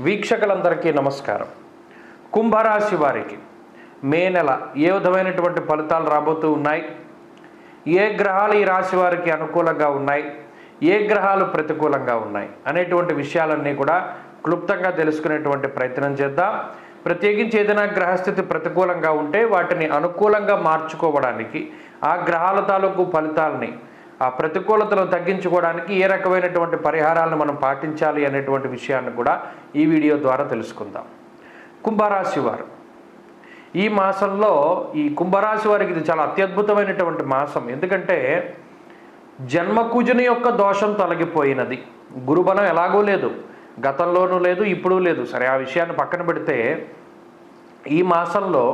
వీక్షకులందరికీ నమస్కారం. కుంభరాశి వారికి మే నెల ఏ విధమైనటువంటి ఫలితాలు రాబోతూ ఉన్నాయి, ఏ గ్రహాలు ఈ రాశి వారికి అనుకూలంగా ఉన్నాయి, ఏ గ్రహాలు ప్రతికూలంగా ఉన్నాయి అనేటువంటి విషయాలన్నీ కూడా క్లుప్తంగా తెలుసుకునేటువంటి ప్రయత్నం చేద్దాం. ప్రత్యేకించి ఏదైనా గ్రహస్థితి ప్రతికూలంగా ఉంటే వాటిని అనుకూలంగా మార్చుకోవడానికి, ఆ గ్రహాల తాలూకు ఫలితాలని, ఆ ప్రతికూలతను తగ్గించుకోవడానికి ఏ రకమైనటువంటి పరిహారాలను మనం పాటించాలి అనేటువంటి విషయాన్ని కూడా ఈ వీడియో ద్వారా తెలుసుకుందాం. కుంభరాశి వారు ఈ మాసంలో, ఈ కుంభరాశి వారికి ఇది చాలా అత్యద్భుతమైనటువంటి మాసం. ఎందుకంటే జన్మకుజుని యొక్క దోషం తొలగిపోయినది. గురుబలం ఎలాగూ లేదు, గతంలోనూ లేదు, ఇప్పుడు లేదు. సరే, ఆ విషయాన్ని పక్కన పెడితే ఈ మాసంలో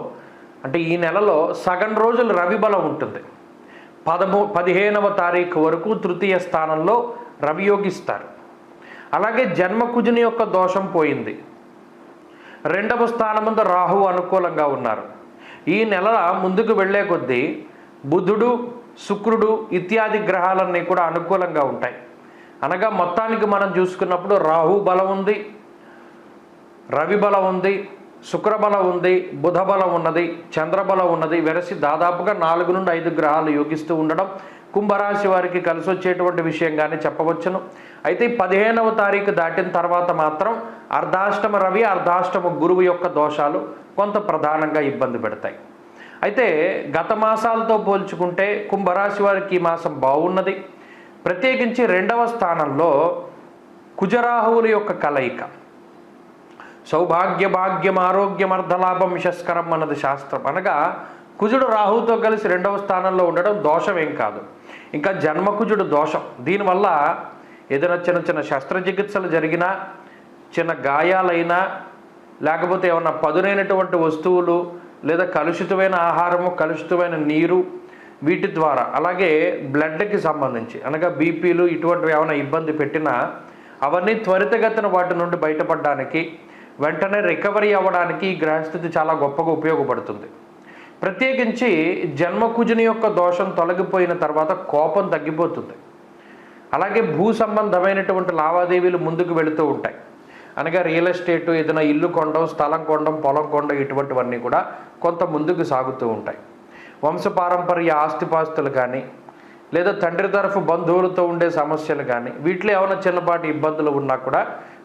అంటే ఈ నెలలో సగం రోజులు రవి బలం ఉంటుంది. 15వ తారీఖు వరకు తృతీయ స్థానంలో రవి యోగిస్తారు. అలాగే జన్మకుజుని యొక్క దోషం పోయింది. 2వ స్థానం ముందు రాహు అనుకూలంగా ఉన్నారు. ఈ నెల ముందుకు వెళ్ళే కొద్దీ బుధుడు, శుక్రుడు ఇత్యాది గ్రహాలన్నీ కూడా అనుకూలంగా ఉంటాయి. అనగా మొత్తానికి మనం చూసుకున్నప్పుడు రాహు బలం ఉంది, రవి బలం ఉంది, శుక్రబలం ఉంది, బుధ బలం ఉన్నది, చంద్రబలం ఉన్నది. వెరసి దాదాపుగా 4 నుండి 5 గ్రహాలు యోగిస్తూ ఉండడం కుంభరాశి వారికి కలిసి వచ్చేటువంటి విషయంగానే చెప్పవచ్చును. అయితే 15వ తారీఖు దాటిన తర్వాత మాత్రం అర్ధాష్టమ రవి, అర్ధాష్టమ గురువు యొక్క దోషాలు కొంత ప్రధానంగా ఇబ్బంది పెడతాయి. అయితే గత మాసాలతో పోల్చుకుంటే కుంభరాశి వారికి ఈ మాసం బాగున్నది. ప్రత్యేకించి 2వ స్థానంలో కుజరాహువుల యొక్క కలయిక. సౌభాగ్య భాగ్యం ఆరోగ్యం అర్ధలాభం యశస్కరం అన్నది శాస్త్రం. అనగా కుజుడు రాహుతో కలిసి 2వ స్థానంలో ఉండడం దోషం ఏం కాదు, ఇంకా జన్మకుజుడు దోషం. దీనివల్ల ఏదైనా చిన్న చిన్న శస్త్రచికిత్సలు జరిగినా, చిన్న గాయాలైనా, లేకపోతే ఏమన్నా పదునైనటువంటి వస్తువులు లేదా కలుషితమైన ఆహారము, కలుషితమైన నీరు, వీటి ద్వారా, అలాగే బ్లడ్కి సంబంధించి అనగా బీపీలు ఇటువంటివి ఏమైనా ఇబ్బంది పెట్టినా అవన్నీ త్వరితగతిన వాటి నుండి బయటపడడానికి, వెంటనే రికవరీ అవ్వడానికి ఈ గ్రహస్థితి చాలా గొప్పగా ఉపయోగపడుతుంది. ప్రత్యేకించి జన్మకుజుని యొక్క దోషం తొలగిపోయిన తర్వాత కోపం తగ్గిపోతుంది. అలాగే భూ సంబంధమైనటువంటి లావాదేవీలు ముందుకు వెళుతూ ఉంటాయి. అనగా రియల్ ఎస్టేటు, ఏదైనా ఇల్లు కొనడం, స్థలం కొనడం, పొలం కొనడం, ఇటువంటివన్నీ కూడా కొంత ముందుకు సాగుతూ ఉంటాయి. వంశపారంపర్య ఆస్తిపాస్తులు కానీ, లేదా తండ్రి తరఫు బంధువులతో ఉండే సమస్యలు కానీ, వీటిలో ఏమైనా చిన్నపాటి ఇబ్బందులు ఉన్నా కూడా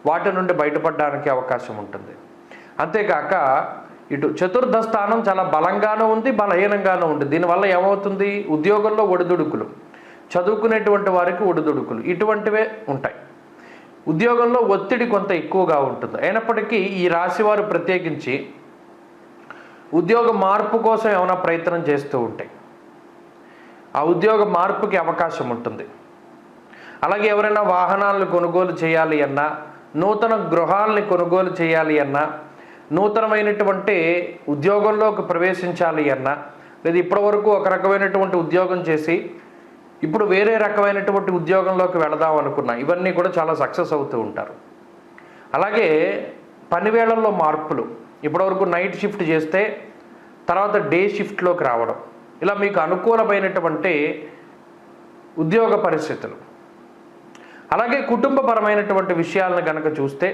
వాటి నుండి బయటపడడానికి అవకాశం ఉంటుంది. అంతేకాక ఇటు చతుర్థ స్థానం చాలా బలంగానూ ఉంది, బలహీనంగానూ ఉంది. దీనివల్ల ఏమవుతుంది, ఉద్యోగంలో ఒడిదుడుకులు, చదువుకునేటువంటి వారికి ఒడిదుడుకులు ఇటువంటివే ఉంటాయి. ఉద్యోగంలో ఒత్తిడి కొంత ఎక్కువగా ఉంటుంది. అయినప్పటికీ ఈ రాశి వారు ప్రత్యేకించి ఉద్యోగ మార్పు కోసం ఏమైనా ప్రయత్నం చేస్తూ ఉంటాయి. ఆ ఉద్యోగ మార్పుకి అవకాశం ఉంటుంది. అలాగే ఎవరైనా వాహనాలను కొనుగోలు చేయాలి అన్నా, నూతన గృహాలని కొనుగోలు చేయాలి అన్నా, నూతనమైనటువంటి ఉద్యోగంలోకి ప్రవేశించాలి అన్నా, లేదా ఇప్పటివరకు ఒక రకమైనటువంటి ఉద్యోగం చేసి ఇప్పుడు వేరే రకమైనటువంటి ఉద్యోగంలోకి వెళదాం అనుకున్నా, ఇవన్నీ కూడా చాలా సక్సెస్ అవుతూ ఉంటారు. అలాగే పనివేళల్లో మార్పులు, ఇప్పటివరకు నైట్ షిఫ్ట్ చేస్తే తర్వాత డే షిఫ్ట్లోకి రావడం, ఇలా మీకు అనుకూలమైనటువంటి ఉద్యోగ పరిస్థితులు. అలాగే కుటుంబపరమైనటువంటి విషయాలను కనుక చూస్తే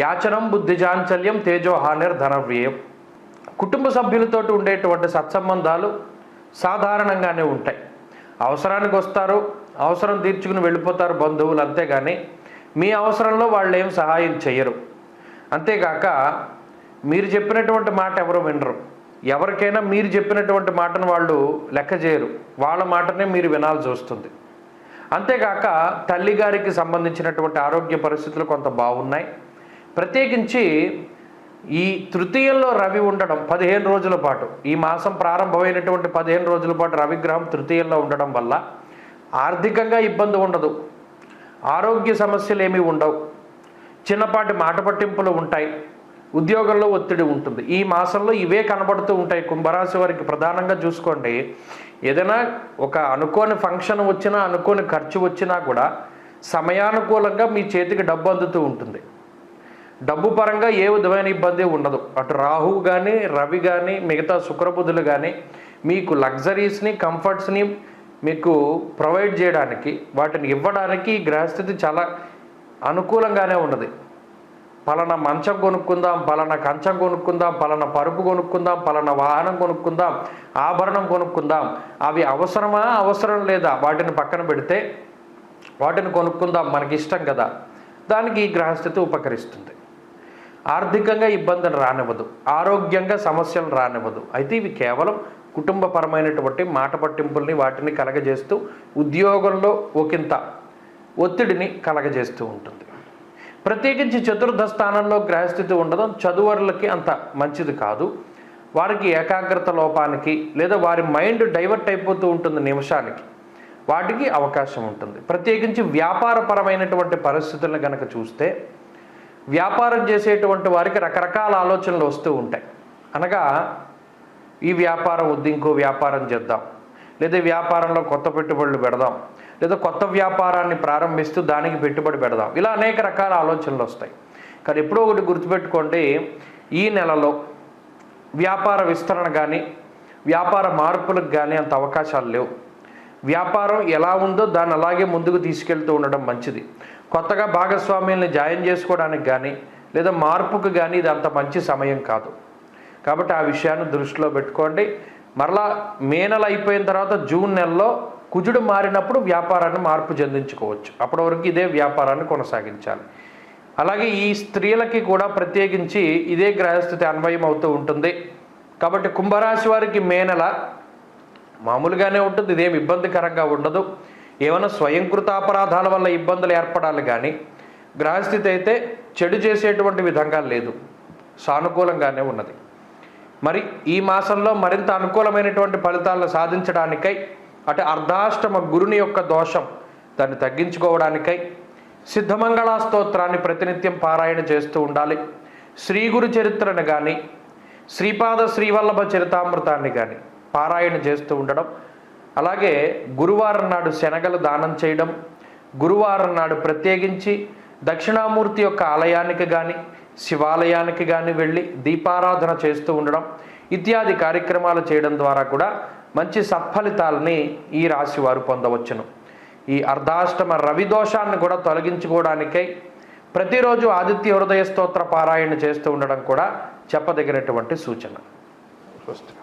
యాచనం బుద్ధిజాంచల్యం తేజోహానిర్ ధనవ్యయం. కుటుంబ సభ్యులతోటి ఉండేటువంటి సత్సంబంధాలు సాధారణంగానే ఉంటాయి. అవసరానికి వస్తారు, అవసరం తీర్చుకుని వెళ్ళిపోతారు బంధువులు, అంతేగాని మీ అవసరంలో వాళ్ళు ఏం సహాయం చేయరు. అంతేకాక మీరు చెప్పినటువంటి మాట ఎవరు వినరు. ఎవరికైనా మీరు చెప్పినటువంటి మాటను వాళ్ళు లెక్క చేయరు, వాళ్ళ మాటనే మీరు వినాల్సి వస్తుంది. అంతేకాక తల్లిగారికి సంబంధించినటువంటి ఆరోగ్య పరిస్థితులు కొంత బాగున్నాయి. ప్రత్యేకించి ఈ తృతీయంలో రవి ఉండడం 15 రోజుల పాటు, ఈ మాసం ప్రారంభమైనటువంటి 15 రోజుల పాటు రవిగ్రహం తృతీయంలో ఉండడం వల్ల ఆర్థికంగా ఇబ్బంది ఉండదు, ఆరోగ్య సమస్యలు ఏమీ ఉండవు, చిన్నపాటి మాట పట్టింపులు ఉంటాయి, ఉద్యోగంలో ఒత్తిడి ఉంటుంది. ఈ మాసంలో ఇవే కనబడుతూ ఉంటాయి. కుంభరాశి వారికి ప్రధానంగా చూసుకోండి, ఏదైనా ఒక అనుకోని ఫంక్షన్ వచ్చినా, అనుకోని ఖర్చు వచ్చినా కూడా సమయానుకూలంగా మీ చేతికి డబ్బు అందుతూ ఉంటుంది. డబ్బు పరంగా ఏ విధమైన ఇబ్బంది ఉండదు. అటు రాహువు కానీ, రవి కానీ, మిగతా శుక్రబుధులు కానీ మీకు లగ్జరీస్ని, కంఫర్ట్స్ని మీకు ప్రొవైడ్ చేయడానికి, వాటిని ఇవ్వడానికి ఈ గ్రహస్థితి చాలా అనుకూలంగానే ఉన్నది. పలానా మంచం కొనుక్కుందాం, పలానా కంచం కొనుక్కుందాం, పలానా పరుపు కొనుక్కుందాం, పలానా వాహనం కొనుక్కుందాం, ఆభరణం కొనుక్కుందాం, అవి అవసరమా అవసరం లేదా వాటిని పక్కన పెడితే వాటిని కొనుక్కుందాం మనకి ఇష్టం కదా, దానికి ఈ గ్రహస్థితి ఉపకరిస్తుంది. ఆర్థికంగా ఇబ్బందులు రానివ్వదు, ఆరోగ్యంగా సమస్యలు రానివ్వదు. అయితే ఇవి కేవలం కుటుంబపరమైనటువంటి మాట పట్టింపుల్ని వాటిని కలగజేస్తూ ఉద్యోగంలో ఒకంత ఒత్తిడిని కలగజేస్తూ ఉంటుంది. ప్రత్యేకించి చతుర్థ స్థానంలో గ్రహస్థితి ఉండడం చదువరులకి అంత మంచిది కాదు. వారికి ఏకాగ్రత లోపానికి లేదా వారి మైండ్ డైవర్ట్ అయిపోతూ ఉంటుంది నిమిషానికి, వాటికి అవకాశం ఉంటుంది. ప్రత్యేకించి వ్యాపారపరమైనటువంటి పరిస్థితులను కనుక చూస్తే వ్యాపారం చేసేటువంటి వారికి రకరకాల ఆలోచనలు వస్తూ ఉంటాయి. అనగా ఈ వ్యాపారం వద్దు ఇంకో వ్యాపారం చేద్దాం, లేదా వ్యాపారంలో కొత్త పెట్టుబడులు పెడదాం, లేదా కొత్త వ్యాపారాన్ని ప్రారంభిస్తూ దానికి పెట్టుబడి పెడదాం, ఇలా అనేక రకాల ఆలోచనలు వస్తాయి. కానీ ఎప్పుడో ఒకటి గుర్తుపెట్టుకోండి, ఈ నెలలో వ్యాపార విస్తరణ కానీ వ్యాపార మార్పులకు కానీ అంత అవకాశాలు లేవు. వ్యాపారం ఎలా ఉందో దాన్ని అలాగే ముందుకు తీసుకెళ్తూ ఉండడం మంచిది. కొత్తగా భాగస్వామ్యాన్ని జాయిన్ చేసుకోవడానికి కానీ లేదా మార్పుకు కానీ ఇది అంత మంచి సమయం కాదు. కాబట్టి ఆ విషయాన్ని దృష్టిలో పెట్టుకోండి. మరలా మే నెల అయిపోయిన తర్వాత జూన్ నెలలో కుజుడు మారినప్పుడు వ్యాపారాన్ని మార్పు చెందించుకోవచ్చు. అప్పటి వరకు ఇదే వ్యాపారాన్ని కొనసాగించాలి. అలాగే ఈ స్త్రీలకి కూడా ప్రత్యేకించి ఇదే గ్రహస్థితి అన్వయం అవుతూ ఉంటుంది. కాబట్టి కుంభరాశి వారికి మే నెల మామూలుగానే ఉంటుంది, ఇదేం ఇబ్బందికరంగా ఉండదు. ఏమైనా స్వయంకృత అపరాధాల వల్ల ఇబ్బందులు ఏర్పడాలి కానీ గ్రహస్థితి అయితే చెడు చేసేటువంటి విధంగా లేదు, సానుకూలంగానే ఉన్నది. మరి ఈ మాసంలో మరింత అనుకూలమైనటువంటి ఫలితాలను సాధించడానికై అటు అర్ధాష్టమ గురుని యొక్క దోషం దాన్ని తగ్గించుకోవడానికై సిద్ధమంగళ స్తోత్రాన్ని ప్రతినిత్యం పారాయణ చేస్తూ ఉండాలి. శ్రీ గురు చరిత్రను కానీ శ్రీపాద శ్రీవల్లభ చరితామృతాన్ని కానీ పారాయణ చేస్తూ ఉండడం, అలాగే గురువారం నాడు శనగలు దానం చేయడం, గురువారం నాడు ప్రత్యేకించి దక్షిణామూర్తి యొక్క ఆలయానికి కానీ శివాలయానికి కానీ వెళ్ళి దీపారాధన చేస్తూ ఉండడం ఇత్యాది కార్యక్రమాలు చేయడం ద్వారా కూడా మంచి సత్ఫలితాలని ఈ రాశి వారు పొందవచ్చును. ఈ అర్ధాష్టమ రవి దోషాన్ని కూడా తొలగించుకోవడానికై ప్రతిరోజు ఆదిత్య హృదయ స్తోత్ర పారాయణ చేస్తూ ఉండడం కూడా చెప్పదగినటువంటి సూచన.